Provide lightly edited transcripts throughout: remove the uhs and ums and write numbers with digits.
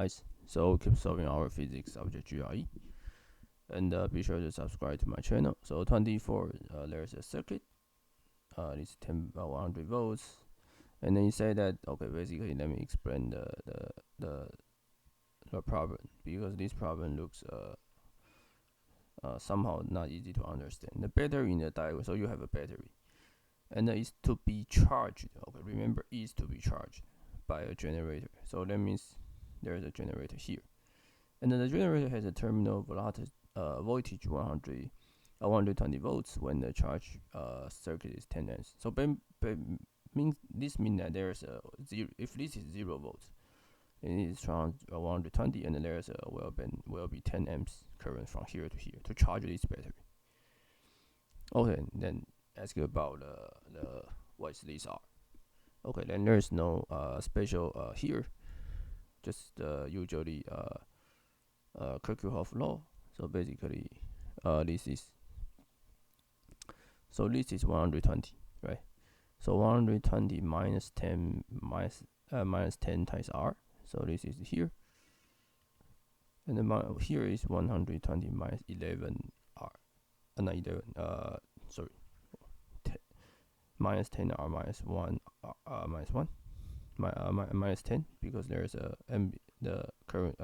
guys. So keep solving our physics subject GRE, and be sure to subscribe to my channel. So 24, there's a circuit. It's 100 volts, and then you say that okay. Basically, let me explain the problem, because this problem looks somehow not easy to understand. The battery in the diagram. So you have a battery, and it's to be charged. Okay, remember, is to be charged by a generator. So that means there's a generator here, and then the generator has a terminal voltage 120 volts when the charge circuit is 10 amps. So this means that there's a zero. If this is 0 volts, and it is around 120, and then there's a will be 10 amps current from here to here to charge this battery. Okay, then ask you about the what these are. Okay, then there's no special here, just usually Kirchhoff law. So basically, this is 120, right? So 120 minus 10 minus 10 times R. So this is here, and then here is 120 minus 11 R. Not 11. Sorry. Minus 10 R minus 1 minus 1 minus 10, because there's the current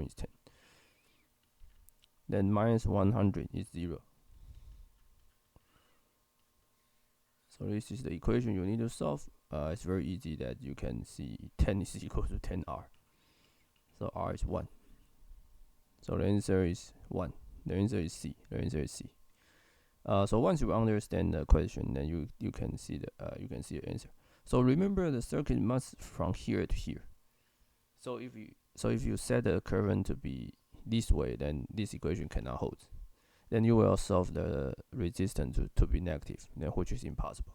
is 10. Then minus 100 is 0. So this is the equation you need to solve. It's very easy that you can see 10 is equal to 10R. So R is 1. So the answer is 1. The answer is C. So once you understand the question, then you can see the answer. So remember, the circuit must from here to here. So if you set the current to be this way, then this equation cannot hold. Then you will solve the resistance to be negative, then which is impossible.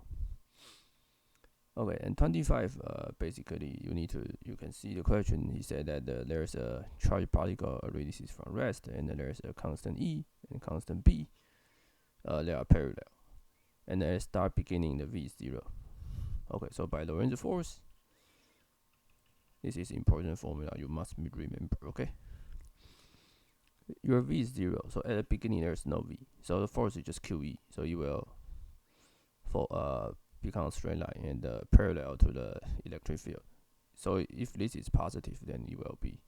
Okay, and 25, basically you can see the question. He said that there's a charged particle releases from rest, and then there's a constant E and constant B. They are parallel, and then start beginning the V is 0. Okay, so by Lorentz force, this is important formula you must remember. Okay, your V is 0, so at the beginning there's no V, so the force is just QE. So you will become a straight line and parallel to the electric field. So if this is positive, then it will be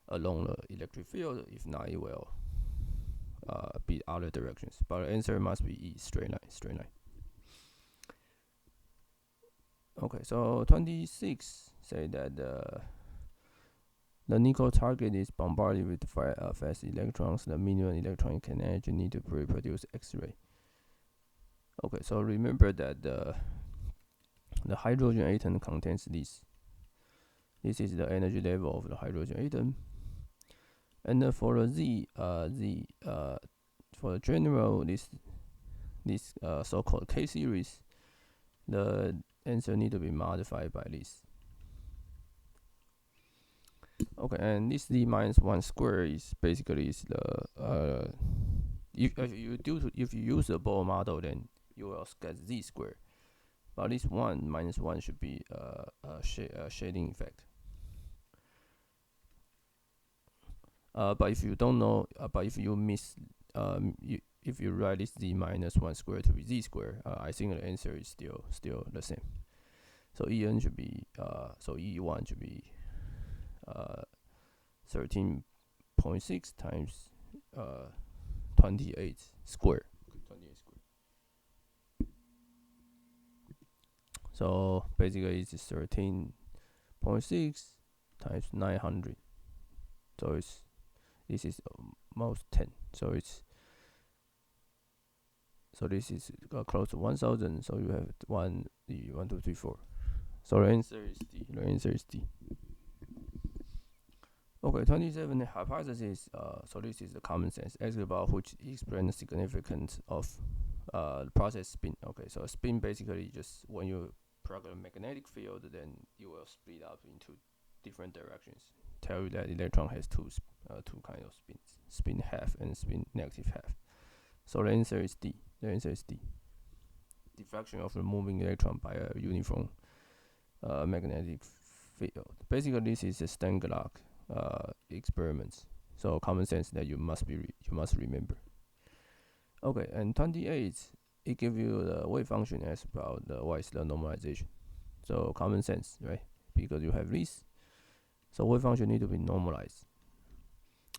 along the electric field. If not, it will be other directions. But the answer must be E, straight line. Okay, so 26 say that the nickel target is bombarded with fast electrons. The minimum electron energy need to reproduce X-ray. Okay, so remember that the hydrogen atom contains this. This is the energy level of the hydrogen atom. And for the for the general this so-called K series, the answer need to be modified by this. Okay, and this Z minus 1 square is basically the if you use the Bohr model, then you will get Z square. But this 1 minus 1 should be a shading effect. But if you don't know, but if you miss, if you write this Z minus 1 square to be Z square, I think the answer is still the same. So En should be so E1 should be 13.6 times 28 square. 28 square. So basically it's 13.6 times 900. So this is almost 10. So this is close to 1000. So you have 1, 2, 3, 4. So the answer is D. Okay, 27, the hypothesis. So this is the common sense. Ask about which explain the significance of the process spin. Okay, so spin basically just when you plug a magnetic field, then you will split up into different directions. Tell you that electron has two kinds of spins: spin half and spin negative half. So the answer is D. Diffraction of the moving electron by a uniform magnetic field. Basically, this is a Stern-Gerlach experiments. So common sense that you must remember. Okay, and 28, it gives you the wave function as about what is the normalization. So common sense, right? Because you have this, so wave function need to be normalized.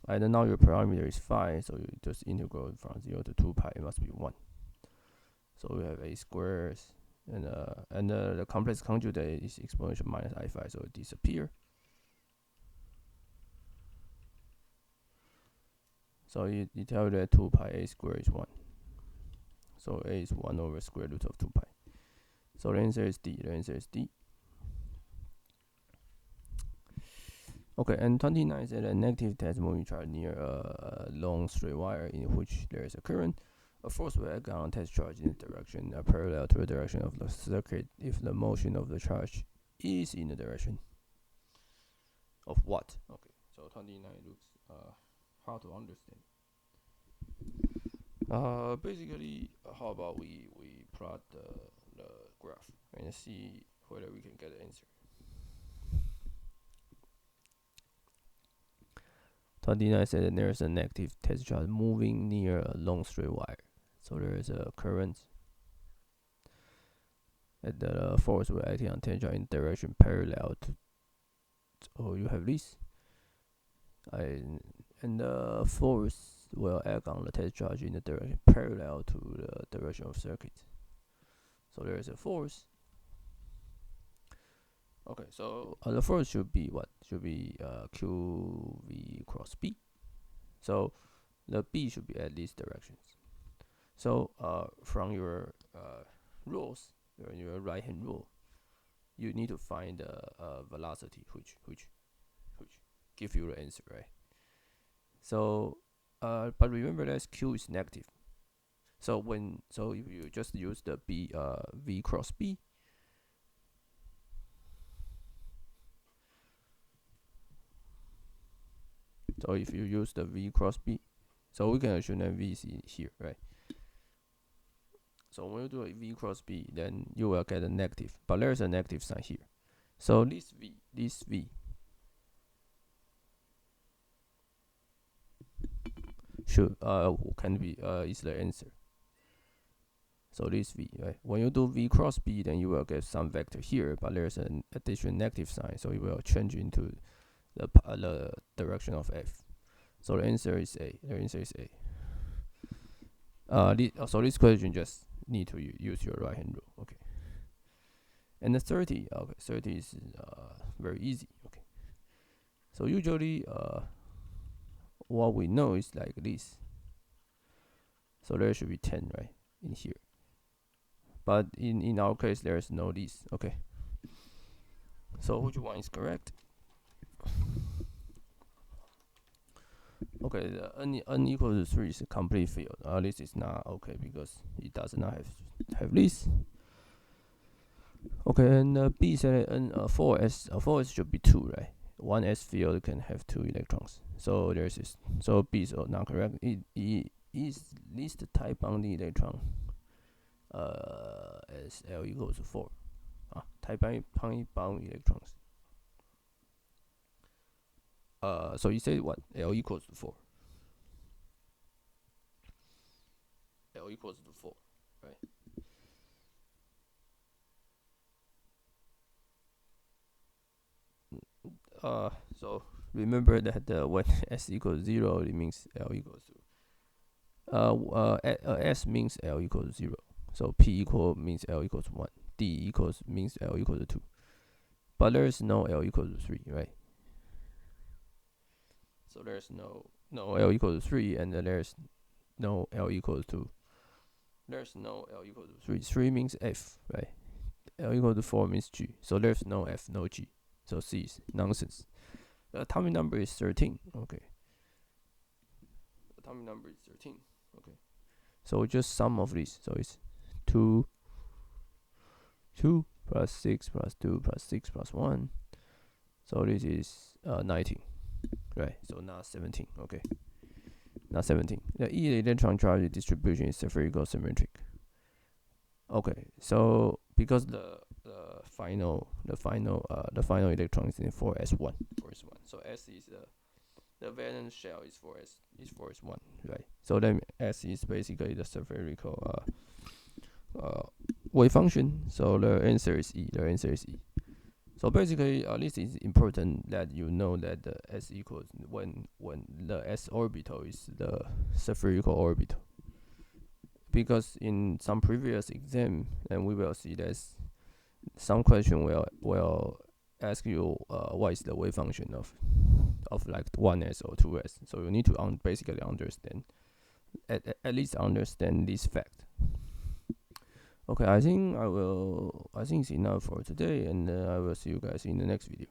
And then now your parameter is 5, so you just integrate from 0 to 2 pi, it must be 1. So we have a squares, and the complex conjugate is exponential minus I5, so it disappear. So it tells you that 2 pi a squared is 1. So a is 1 over square root of 2 pi. So the answer is D. The answer is D. Okay, and 29 said a negative test moving charge near a long straight wire in which there is a current. A force will act on test charge in the direction parallel to the direction of the circuit if the motion of the charge is in the direction of what? Okay, so 29 looks hard to understand. Basically, how about we plot the graph and see whether we can get the answer. 29 said that there's a negative test charge moving near a long straight wire. So there is a current, and the force will act on test charge in direction parallel to. So you have this, and the force will act on the test charge in the direction parallel to the direction of circuit. So there is a force. Okay, so the force should be what? Should be QV cross B. So the B should be at these directions. So from your rules, your right hand rule, you need to find the velocity which give you the answer, right? So but remember that Q is negative. So if you just use the B V cross B, so if you use the V cross B, so we can assume that V is here, right? So when you do a V cross B, then you will get a negative, but there's a negative sign here. So this V should can be is the answer. So this V, right? When you do V cross B, then you will get some vector here, but there's an additional negative sign, so it will change into the direction of F. So the answer is A. The answer is A. So this question just need to use your right hand rule. Okay. And the 30, okay, 30 is very easy. Okay. So usually what we know is like this. So there should be 10, right, in here. But in our case, there is no this. Okay. So which one is correct? Okay, the n equals to 3 is a complete field. This is not okay because it does not have this. Okay, and B said n 4s should be 2, right? 1s field can have 2 electrons. So there's this. So B is not correct. It is least type bonding electron as L equals to 4. Type bonding electrons. So you say what? L equals to 4. L equals to 4, right? So remember that when s equals 0, it means L equals to S means L equals 0. So P equal means L equals 1. D equals means L equals to 2. But there is no L equals to 3, right? So there's no L equals to 3, and there's no L equals to. There's no L equals to 3. 3 means F, right? L equals to 4 means G. So there's no F, no G. So C is nonsense. The atomic number is 13. Okay. The atomic number is 13. Okay. So just sum of this. So it's 2 plus 6 plus 2 plus 6 plus 1. So this is 19. Right. So not 17. Okay. Not 17. The E electron charge distribution is spherical symmetric. Okay. So because the the final electron is in for S1. So S is the valence shell is for S1, right? So then S is basically the spherical wave function. So the answer is E. So basically, this is important that you know that the S equals when the S orbital is the spherical orbital. Because in some previous exam, and we will see that some question will ask you what is the wave function of like 1s or 2s. So you need to basically understand at least understand this fact. Okay, I think it's enough for today, and I will see you guys in the next video.